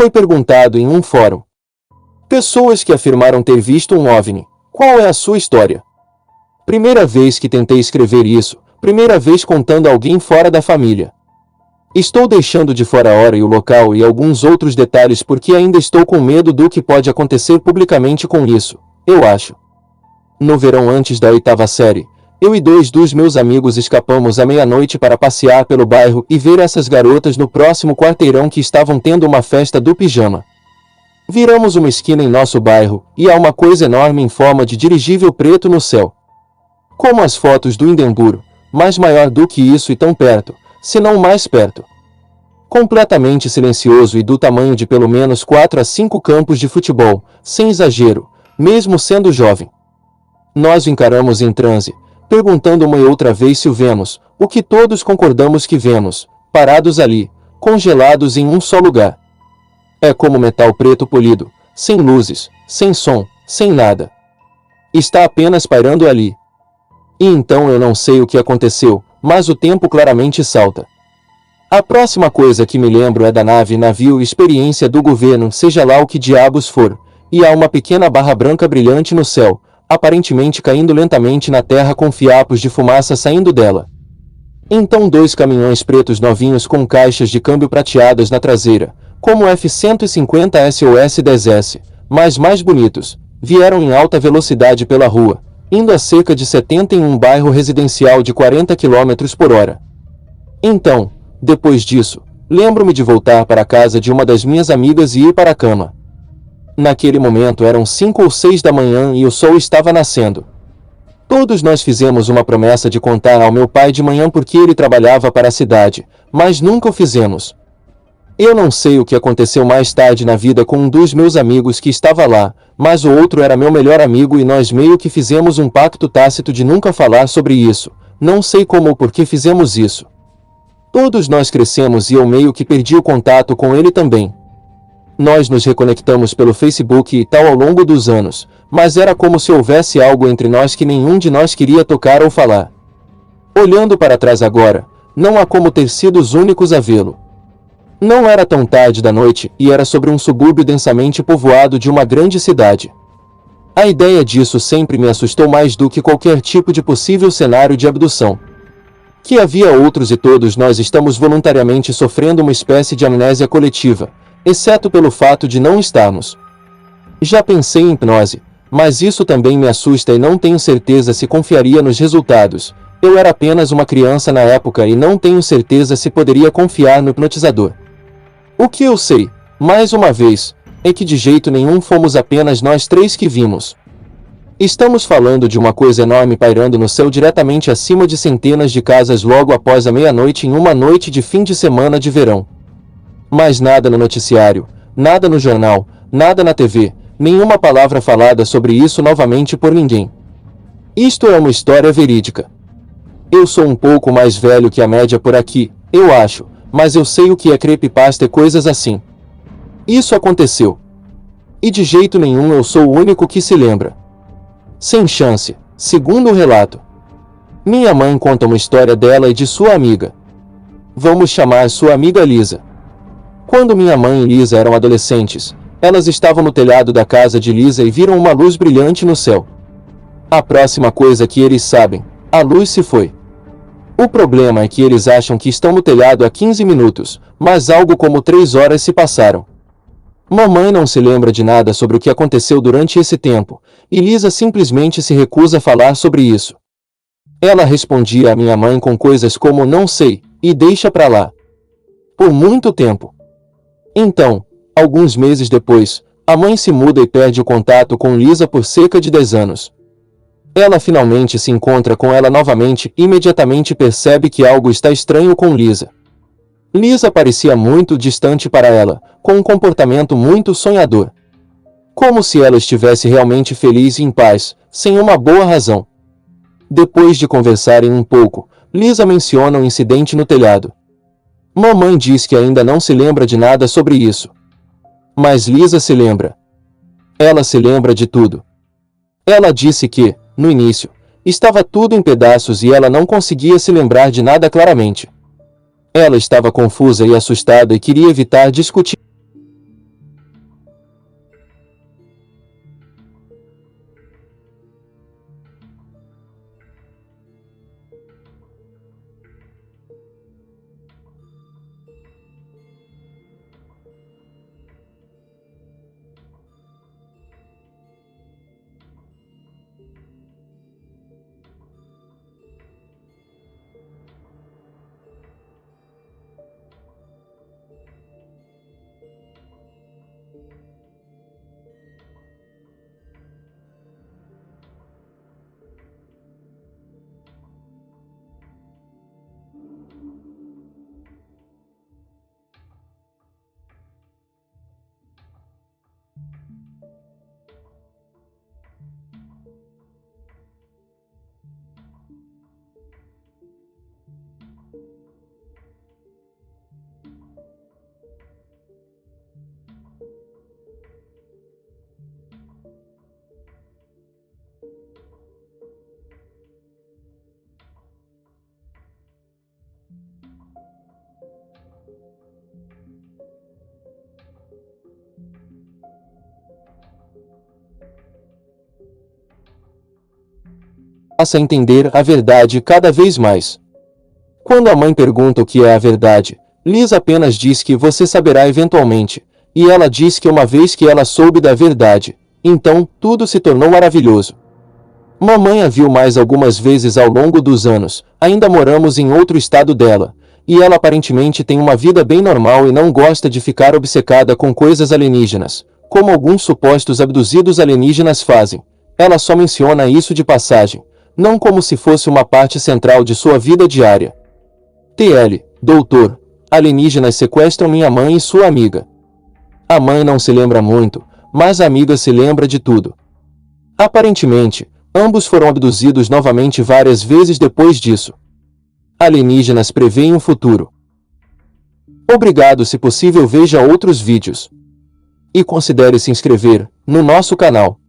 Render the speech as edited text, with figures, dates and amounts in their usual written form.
Foi perguntado em um fórum. Pessoas que afirmaram ter visto um OVNI. Qual é a sua história? Primeira vez que tentei escrever isso, primeira vez contando a alguém fora da família. Estou deixando de fora a hora e o local e alguns outros detalhes porque ainda estou com medo do que pode acontecer publicamente com isso, eu acho. No verão antes da 8ª série, eu e 2 dos meus amigos escapamos à meia-noite para passear pelo bairro e ver essas garotas no próximo quarteirão que estavam tendo uma festa do pijama. Viramos uma esquina em nosso bairro, e há uma coisa enorme em forma de dirigível preto no céu. Como as fotos do Hindenburg, mais maior do que isso e tão perto, se não mais perto. Completamente silencioso e do tamanho de pelo menos 4 a 5 campos de futebol, sem exagero, mesmo sendo jovem. Nós o encaramos em transe, perguntando uma e outra vez se o vemos, o que todos concordamos que vemos, parados ali, congelados em um só lugar. É como metal preto polido, sem luzes, sem som, sem nada. Está apenas pairando ali. E então eu não sei o que aconteceu, mas o tempo claramente salta. A próxima coisa que me lembro é da navio experiência do governo, seja lá o que diabos for, e há uma pequena barra branca brilhante no céu, aparentemente caindo lentamente na terra com fiapos de fumaça saindo dela. Então 2 caminhões pretos novinhos com caixas de câmbio prateadas na traseira, como F-150S ou S-10S, mas mais bonitos, vieram em alta velocidade pela rua, indo a cerca de 70 em um bairro residencial de 40 km por hora. Então, depois disso, lembro-me de voltar para a casa de uma das minhas amigas e ir para a cama. Naquele momento eram 5 ou 6 da manhã e o sol estava nascendo. Todos nós fizemos uma promessa de contar ao meu pai de manhã porque ele trabalhava para a cidade, mas nunca o fizemos. Eu não sei o que aconteceu mais tarde na vida com um dos meus amigos que estava lá, mas o outro era meu melhor amigo e nós meio que fizemos um pacto tácito de nunca falar sobre isso, não sei como ou por que fizemos isso. Todos nós crescemos e eu meio que perdi o contato com ele também. Nós nos reconectamos pelo Facebook e tal ao longo dos anos, mas era como se houvesse algo entre nós que nenhum de nós queria tocar ou falar. Olhando para trás agora, não há como ter sido os únicos a vê-lo. Não era tão tarde da noite e era sobre um subúrbio densamente povoado de uma grande cidade. A ideia disso sempre me assustou mais do que qualquer tipo de possível cenário de abdução. Que havia outros e todos nós estamos voluntariamente sofrendo uma espécie de amnésia coletiva, exceto pelo fato de não estarmos. Já pensei em hipnose, mas isso também me assusta e não tenho certeza se confiaria nos resultados. Eu era apenas uma criança na época e não tenho certeza se poderia confiar no hipnotizador. O que eu sei, mais uma vez, é que de jeito nenhum fomos apenas nós 3 que vimos. Estamos falando de uma coisa enorme pairando no céu diretamente acima de centenas de casas logo após a meia-noite em uma noite de fim de semana de verão. Mas nada no noticiário, nada no jornal, nada na TV, nenhuma palavra falada sobre isso novamente por ninguém. Isto é uma história verídica. Eu sou um pouco mais velho que a média por aqui, eu acho, mas eu sei o que é creepypasta e coisas assim. Isso aconteceu. E de jeito nenhum eu sou o único que se lembra. Sem chance, segundo o relato. Minha mãe conta uma história dela e de sua amiga. Vamos chamar sua amiga Lisa. Quando minha mãe e Lisa eram adolescentes, elas estavam no telhado da casa de Lisa e viram uma luz brilhante no céu. A próxima coisa que eles sabem, a luz se foi. O problema é que eles acham que estão no telhado há 15 minutos, mas algo como 3 horas se passaram. Mamãe não se lembra de nada sobre o que aconteceu durante esse tempo, e Lisa simplesmente se recusa a falar sobre isso. Ela respondia à minha mãe com coisas como não sei, e deixa pra lá. Por muito tempo. Então, alguns meses depois, a mãe se muda e perde o contato com Lisa por cerca de 10 anos. Ela finalmente se encontra com ela novamente e imediatamente percebe que algo está estranho com Lisa. Lisa parecia muito distante para ela, com um comportamento muito sonhador. Como se ela estivesse realmente feliz e em paz, sem uma boa razão. Depois de conversarem um pouco, Lisa menciona um incidente no telhado. Mamãe diz que ainda não se lembra de nada sobre isso. Mas Lisa se lembra. Ela se lembra de tudo. Ela disse que, no início, estava tudo em pedaços e ela não conseguia se lembrar de nada claramente. Ela estava confusa e assustada e queria evitar discutir Passa a entender a verdade cada vez mais. Quando a mãe pergunta o que é a verdade, Liz apenas diz que você saberá eventualmente, e ela diz que uma vez que ela soube da verdade, então tudo se tornou maravilhoso. Mamãe a viu mais algumas vezes ao longo dos anos, ainda moramos em outro estado dela, e ela aparentemente tem uma vida bem normal e não gosta de ficar obcecada com coisas alienígenas, como alguns supostos abduzidos alienígenas fazem. Ela só menciona isso de passagem, não como se fosse uma parte central de sua vida diária. TL, doutor, alienígenas sequestram minha mãe e sua amiga. A mãe não se lembra muito, mas a amiga se lembra de tudo. Aparentemente, ambos foram abduzidos novamente várias vezes depois disso. Alienígenas preveem o futuro. Obrigado. Se possível, veja outros vídeos. E considere se inscrever no nosso canal.